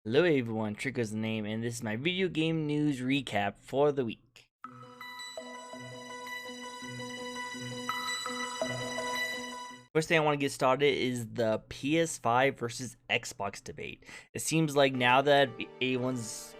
Hello everyone, Trick is the name, and this is my video game news recap for the week. First thing I want to get started is the PS5 versus Xbox debate. It seems like now that everyone's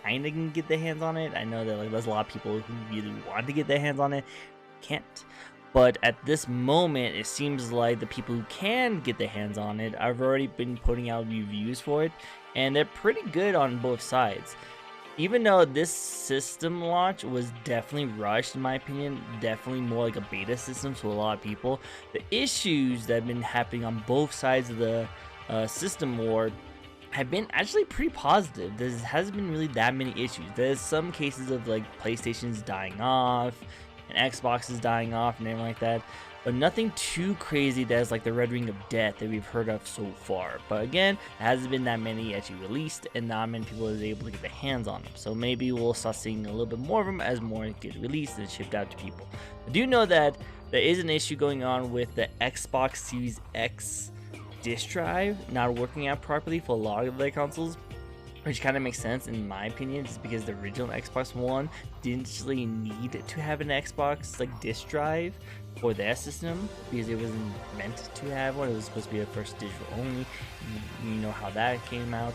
kind of can get their hands on it, I know that there's a lot of people who really want to get their hands on it, can't. But at this moment, it seems like the people who can get their hands on it, I've already been putting out reviews for it, and they're pretty good on both sides. Even though this system launch was definitely rushed, in my opinion, definitely more like a beta system to a lot of people, the issues that have been happening on both sides of the system war have been actually pretty positive. There hasn't been really that many issues. There's some cases of like PlayStation's dying off and Xbox is dying off and everything like that, but nothing too crazy that's like the red ring of death that we've heard of so far. But again, there hasn't been that many actually released, and not many people is able to get their hands on them, so maybe we'll start seeing a little bit more of them as more get released and shipped out to people. I do know that there is an issue going on with the Xbox Series X disk drive not working out properly for a lot of their consoles, which kind of makes sense in my opinion, just because the original Xbox One didn't really need to have an Xbox like disk drive for their system, because it wasn't meant to have one. It was supposed to be a first digital only. You know how that came out.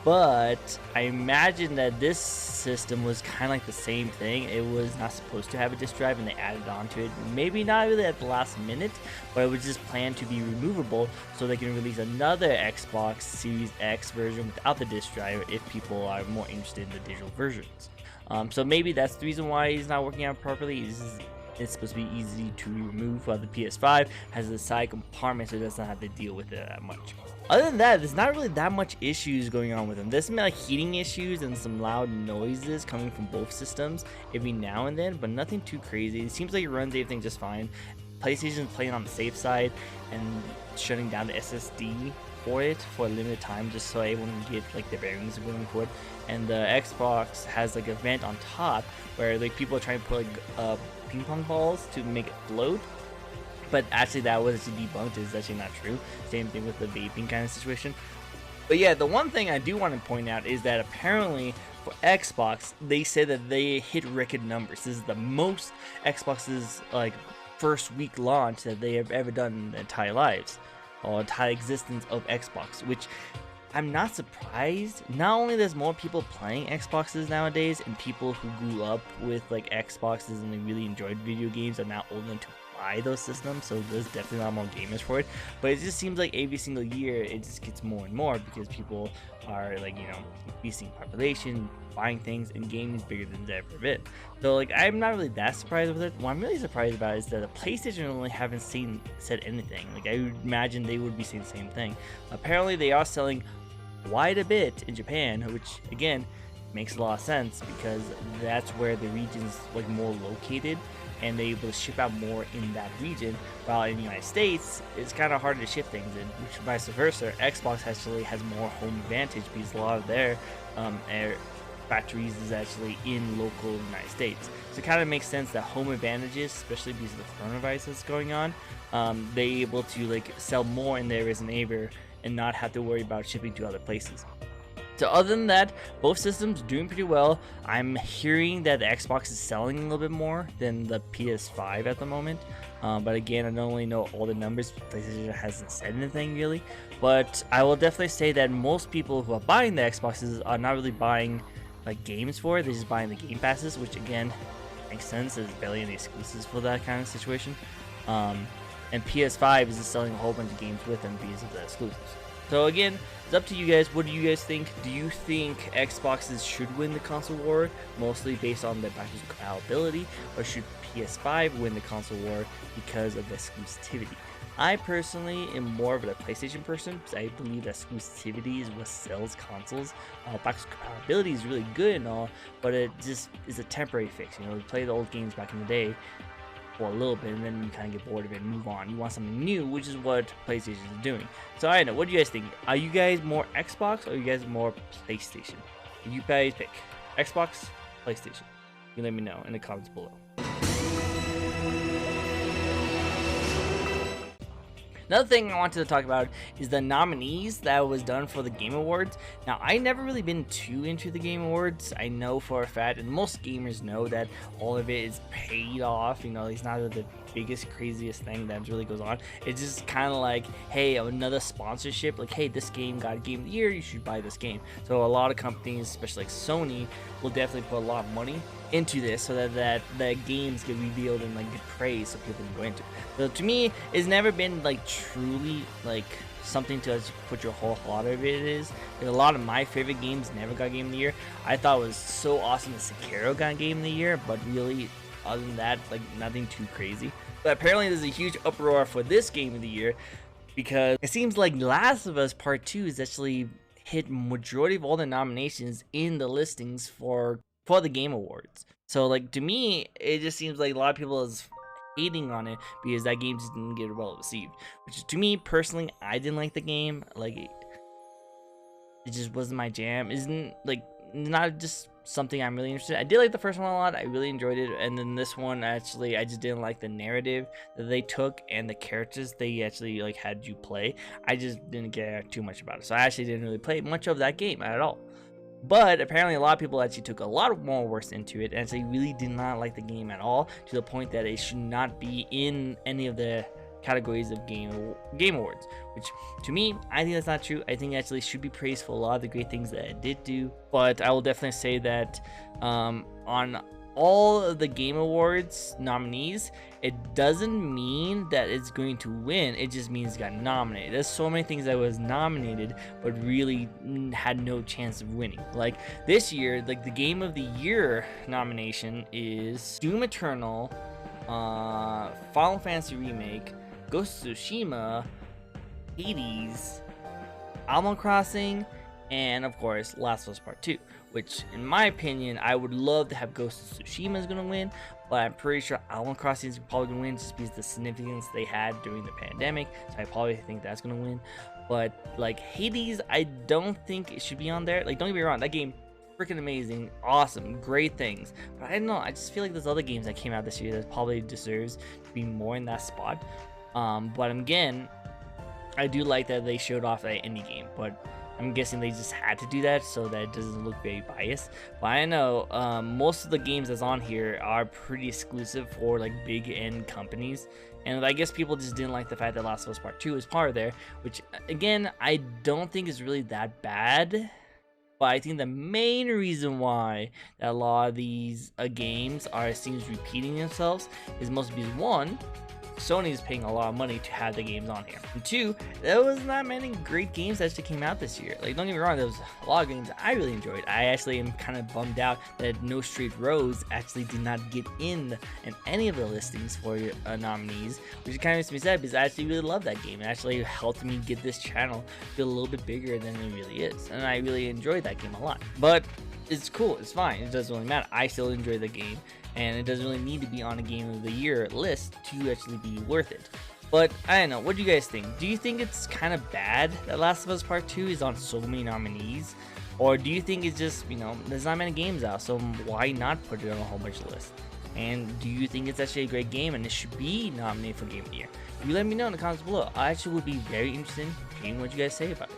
But I imagine that this system was kind of like the same thing. It was not supposed to have a disk drive and they added on to it. Maybe not really at the last minute, but it was just planned to be removable so they can release another Xbox Series X version without the disk drive if people are more interested in the digital versions. So maybe that's the reason why it's not working out properly. It's supposed to be easy to remove, while the PS5 has a side compartment, so it does not have to deal with it that much. Other than that, there's not really that much issues going on with them. There's some like heating issues and some loud noises coming from both systems every now and then, but nothing too crazy. It seems like it runs everything just fine. PlayStation's playing on the safe side and shutting down the SSD for it for a limited time, just so everyone can get like their bearings going for it. And the Xbox has like a vent on top where like people are trying to put like ping pong balls to make it float, but actually that was actually debunked. It's actually not true. Same thing with the vaping kind of situation. But yeah, the one thing I do want to point out is that apparently for Xbox, they said that they hit record numbers. This is the most Xbox's like first week launch that they have ever done in their entire lives, or entire existence of Xbox, which I'm not surprised. Not only there's more people playing Xboxes nowadays, and people who grew up with like Xboxes and they really enjoyed video games are now old enough to buy those systems, so there's definitely a lot more gamers for it. But it just seems like every single year it just gets more and more, because people are like, you know, increasing population, buying things, and gaming is bigger than it's ever been. So like, I'm not really that surprised with it. What I'm really surprised about is that the PlayStation only haven't said anything. Like, I would imagine they would be saying the same thing. Apparently they are selling quite a bit in Japan, which again makes a lot of sense, because that's where the region's like more located and they're able to ship out more in that region, while in the United States it's kind of harder to ship things in, which vice versa. Xbox actually has more home advantage because a lot of their factories is actually in local United States, so it kind of makes sense that home advantages, especially because of the coronavirus that's going on, they're able to like sell more in there as an neighbor and not have to worry about shipping to other places. So other than that, both systems doing pretty well. I'm hearing that the Xbox is selling a little bit more than the PS5 at the moment. But again, I don't really know all the numbers. PlayStation hasn't said anything really. But I will definitely say that most people who are buying the Xboxes are not really buying like games for it. They're just buying the Game Passes, which again makes sense. There's barely any exclusives for that kind of situation. And PS5 is just selling a whole bunch of games with them because of the exclusives. So again, it's up to you guys. What do you guys think? Do you think Xboxes should win the console war, mostly based on their backwards compatibility, or should PS5 win the console war because of the exclusivity? I personally am more of a PlayStation person, because I believe that exclusivity is what sells consoles. Backwards compatibility is really good and all, but it just is a temporary fix. You know, we play the old games back in the day for a little bit, and then you kind of get bored of it and move on. You want something new, which is what PlayStation is doing. So I don't know, what do you guys think? Are you guys more Xbox, or are you guys more PlayStation? You guys pick Xbox, PlayStation. You let me know in the comments below. Another thing I wanted to talk about is the nominees that was done for the Game Awards. Now, I never really been too into the Game Awards. I know for a fact, and most gamers know that all of it is paid off. You know, it's not the biggest, craziest thing that really goes on. It's just kind of like, hey, another sponsorship. Like, hey, this game got a Game of the Year. You should buy this game. So a lot of companies, especially like Sony, will definitely put a lot of money into this so that the games get revealed and like get praised so people can go into it. So to me, it's never been like truly like something to put your whole heart of it is. Like, a lot of my favorite games never got Game of the Year. I thought it was so awesome that Sekiro got Game of the Year, but really other than that, like nothing too crazy. But apparently there's a huge uproar for this Game of the Year because it seems like Last of Us Part 2 is actually hit majority of all the nominations in the listings for the Game Awards. So like to me, it just seems like a lot of people is hating on it because that game just didn't get well received. Which to me personally, I didn't like the game. Like it just wasn't my jam. Isn't like not just something I'm really interested in. I did like the first one a lot. I really enjoyed it, and then this one actually I just didn't like the narrative that they took and the characters they actually like had you play. I just didn't care too much about it, so I actually didn't really play much of that game at all. But apparently a lot of people actually took a lot more work into it and actually really did not like the game at all, to the point that it should not be in any of the categories of game awards, which to me, I think that's not true. I think it actually should be praised for a lot of the great things that it did do. But I will definitely say that on all of the Game Awards nominees, it doesn't mean that it's going to win. It just means it got nominated. There's so many things that was nominated but really had no chance of winning. Like this year, like the Game of the Year nomination is Doom Eternal, Final Fantasy Remake, Ghost of Tsushima, Hades, Animal Crossing, and of course Last of Us Part 2, which in my opinion I would love to have Ghost of Tsushima is going to win, but I'm pretty sure Animal Crossing is probably going to win just because of the significance they had during the pandemic, so I probably think that's going to win. But like Hades, I don't think it should be on there. Like don't get me wrong, that game freaking amazing, awesome, great things, but I don't know, I just feel like there's other games that came out this year that probably deserves to be more in that spot. But again, I do like that they showed off that indie game, but I'm guessing they just had to do that so that it doesn't look very biased. But I know most of the games that's on here are pretty exclusive for like big end companies, and I guess people just didn't like the fact that Last of Us Part 2 is part of there, which again I don't think is really that bad. But I think the main reason why that a lot of these games seems repeating themselves is mostly because one, Sony is paying a lot of money to have the games on here, and two, there was not many great games that actually came out this year. Like don't get me wrong, there was a lot of games I really enjoyed. I actually am kind of bummed out that No Straight Roads actually did not get in any of the listings for nominees, which kind of makes me sad because I actually really love that game. It actually helped me get this channel feel a little bit bigger than it really is, and I really enjoyed that game a lot. But it's cool, it's fine, it doesn't really matter. I still enjoy the game, and it doesn't really need to be on a Game of the Year list to actually be worth it. But I don't know, what do you guys think? Do you think it's kind of bad that Last of Us Part 2 is on so many nominees? Or do you think it's just, you know, there's not many games out, so why not put it on a whole bunch of lists? And do you think it's actually a great game and it should be nominated for Game of the Year? You let me know in the comments below. I actually would be very interested in hearing what you guys say about it.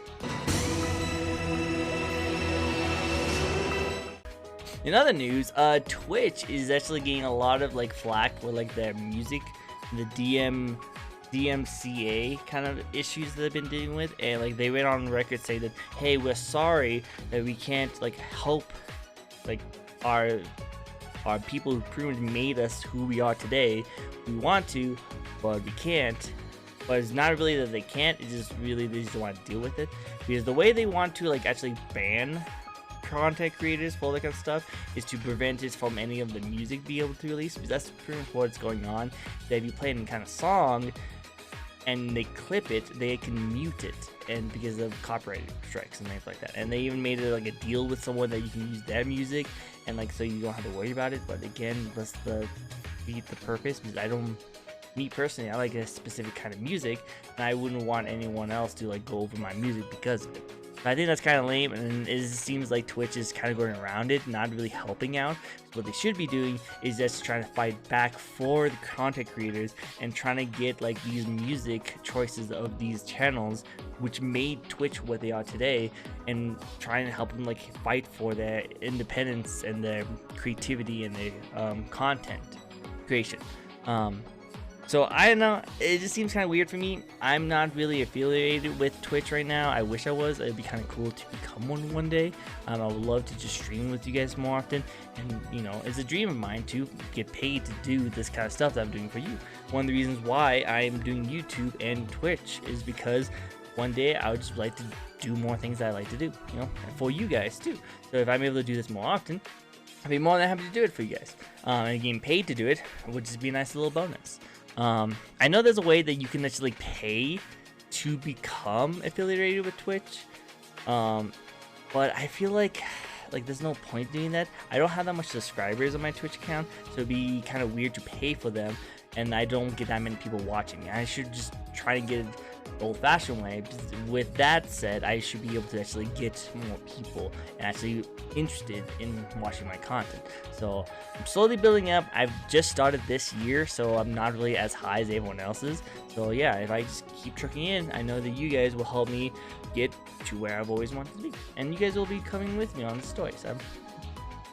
In other news, Twitch is actually getting a lot of like flack with like their music, the DMCA kind of issues that they've been dealing with, and like they went on record saying that, hey, we're sorry that we can't like help like our people who pretty much made us who we are today. We want to, but we can't. But it's not really that they can't, it's just really they just don't want to deal with it, because the way they want to like actually ban content creators for all that kind of stuff is to prevent it from any of the music being able to release, because that's pretty much what's going on. That if you play any kind of song and they clip it, they can mute it, and because of copyright strikes and things like that. And they even made it like a deal with someone that you can use their music, and like so you don't have to worry about it. But again, that's the purpose, because me personally, I like a specific kind of music, and I wouldn't want anyone else to like go over my music because of it. I think that's kind of lame, and it seems like Twitch is kind of going around it, not really helping out. What they should be doing is just trying to fight back for the content creators and trying to get like these music choices of these channels, which made Twitch what they are today, and trying to help them like fight for their independence and their creativity and their content creation. So I don't know, it just seems kind of weird for me. I'm not really affiliated with Twitch right now. I wish I was. It'd be kind of cool to become one day. I would love to just stream with you guys more often, and you know, it's a dream of mine to get paid to do this kind of stuff that I'm doing for you. One of the reasons why I'm doing YouTube and Twitch is because one day I would just like to do more things that I like to do, you know, and for you guys too. So if I'm able to do this more often, I'd be more than happy to do it for you guys. And getting paid to do it would just be a nice little bonus. I know there's a way that you can actually pay to become affiliated with Twitch, but I feel like there's no point doing that. I don't have that much subscribers on my Twitch account, so it'd be kind of weird to pay for them, and I don't get that many people watching me. I should just try to get it the old-fashioned way. With that said, I should be able to actually get more people and actually interested in watching my content. So I'm slowly building up. I've just started this year, so I'm not really as high as everyone else is. So yeah, if I just keep trucking in, I know that you guys will help me get to where I've always wanted to be, and you guys will be coming with me on this story. So I'm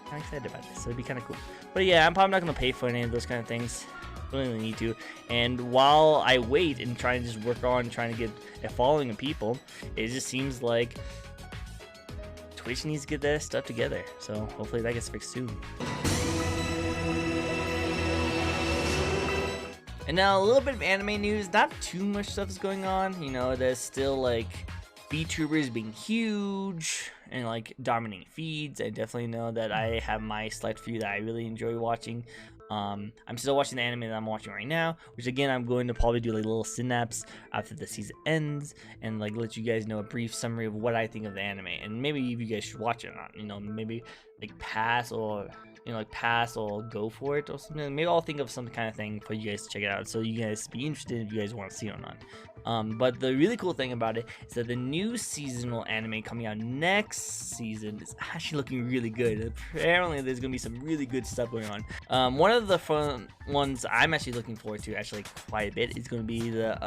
kind of excited about this. So it'd be kind of cool. But yeah, I'm probably not gonna pay for any of those kind of things. Really need to. And while I wait and try and just work on trying to get a following of people, it just seems like Twitch needs to get that stuff together. So hopefully that gets fixed soon. And now a little bit of anime news. Not too much stuff is going on. You know, there's still like VTubers being huge and like dominating feeds. I definitely know that I have my select few that I really enjoy watching. I'm still watching the anime that I'm watching right now, which again, I'm going to probably do like little synapse after the season ends and like let you guys know a brief summary of what I think of the anime, and maybe if you guys should watch it or not, you know, maybe like pass or, you know, like pass or go for it or something. Maybe I'll think of some kind of thing for you guys to check it out, so you guys be interested if you guys want to see it or not. But the really cool thing about it is that the new seasonal anime coming out next season is actually looking really good. Apparently there's gonna be some really good stuff going on. One of the fun ones I'm actually looking forward to actually quite a bit is gonna be the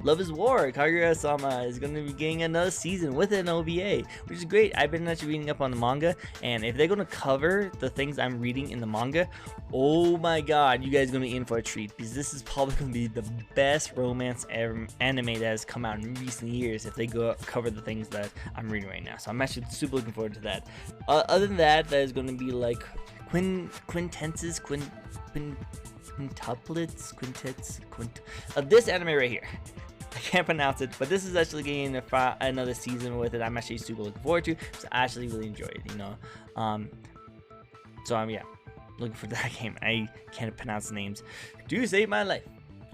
Love is War. Kaguya-sama is gonna be getting another season with an OVA, which is great. I've been actually reading up on the manga, and if they're gonna cover the things I'm reading in the manga, oh my god, you guys are gonna be in for a treat, because this is probably gonna be the best romance anime that has come out in recent years if they cover the things that I'm reading right now. So I'm actually super looking forward to that. Other than that, there's going to be like quintuplets, this anime right here. I can't pronounce it, but this is actually getting another season with it. I'm actually super looking forward to, because I actually really enjoy it, you know. So I'm looking for that game. I can't pronounce the names. Do save my life.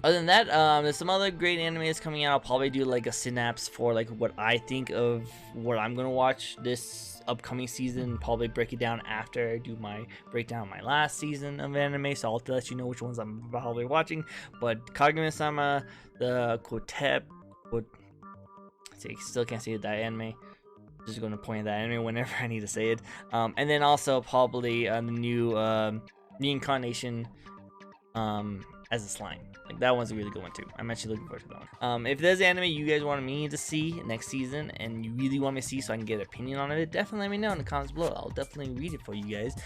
Other than that, there's some other great animes coming out. I'll probably do like a synapse for like what I think of what I'm gonna watch this upcoming season. Probably break it down after I do my breakdown of my last season of anime, so I'll let you know which ones I'm probably watching. But Kaguya-sama, the still can't say that anime. Just gonna point at that anime whenever I need to say it. And then also probably the new reincarnation as a slime. Like, that one's a really good one too. I'm actually looking forward to that one. If there's anime you guys want me to see next season and you really want me to see so I can get an opinion on it, definitely let me know in the comments below. I'll definitely read it for you guys.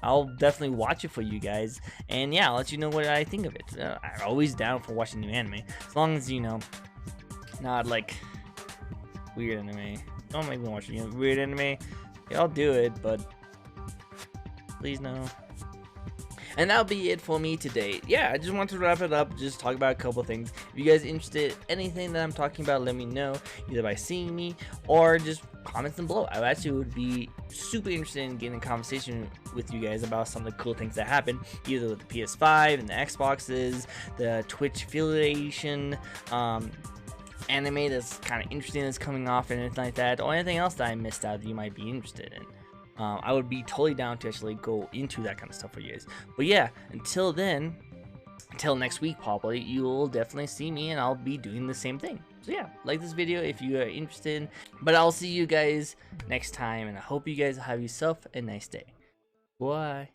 I'll definitely watch it for you guys, and yeah, I'll let you know what I think of it. I'm always down for watching new anime, as long as, you know, not like weird anime. Don't make me watch weird anime. Yeah, I'll do it, but please no. And that'll be it for me today. Yeah, I just wanted to wrap it up, just talk about a couple things. If you guys are interested in anything that I'm talking about, let me know, either by seeing me or just comments down below. I actually would be super interested in getting a conversation with you guys about some of the cool things that happen, either with the PS5 and the Xboxes, the Twitch affiliation, anime that's kind of interesting that's coming off and anything like that, or anything else that I missed out that you might be interested in. I would be totally down to actually go into that kind of stuff for you guys. But yeah, until then, until next week, probably, you'll definitely see me and I'll be doing the same thing. So yeah, like this video if you are interested. But I'll see you guys next time, and I hope you guys have yourself a nice day. Bye.